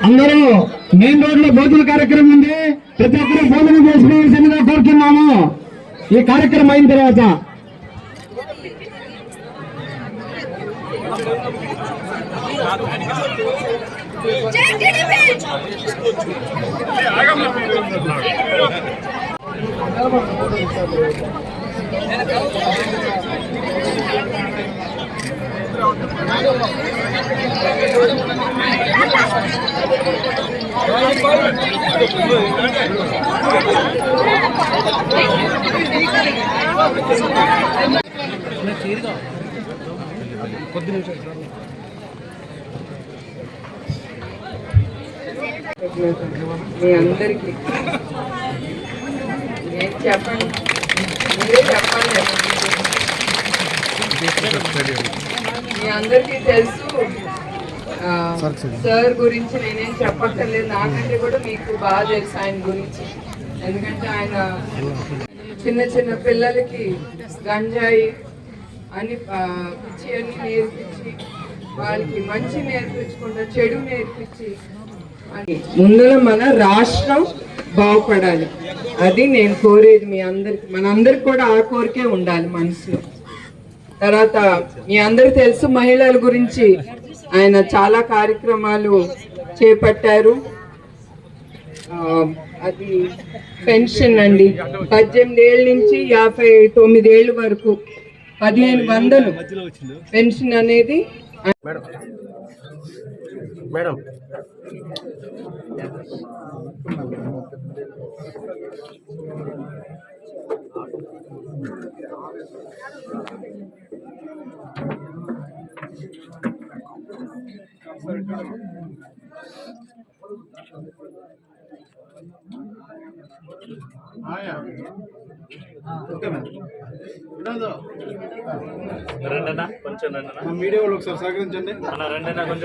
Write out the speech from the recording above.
అందరూ main road లో భోజన కార్యక్రమం ఉంది. ప్రతి ఒక్కరూ భోజనం చేసుకోవాల్సిందిగా కోరుతున్నాము. ఈ కార్యక్రమం అయిన తర్వాత కొద్ది నిమిషాలు మీ అందరికీ నేను చెప్పండి, మీరే చెప్పండి. మీ అందరికీ తెలుసు సార్ గురించి నేనేం చెప్పక్కర్లేదు. నాకంటే కూడా మీకు బాగా తెలుసు ఆయన గురించి. ఎందుకంటే ఆయన చిన్న చిన్న పిల్లలకి గంజాయి అని పిచ్చి అన్ని నేర్పించి వాళ్ళకి మంచి నేర్పించకుండా చెడు నేర్పించి ముందులో మన రాష్ట్రం బాగుపడాలి. అది నేను కోరేది మీ అందరికి. మనందరికి కూడా ఆ కోరికే ఉండాలి మనసులో. తర్వాత మీ అందరికి తెలుసు మహిళల గురించి ఆయన చాలా కార్యక్రమాలు చేపట్టారు. అది పెన్షన్ అండి, 18 ఏళ్ళ నుంచి 59 ఏళ్ళ వరకు 1500 పెన్షన్ అనేది. మేడం రండి కొంచెం రండి మీడియా వాళ్ళు ఒకసారి సహకరించండి. రండి కొంచెం.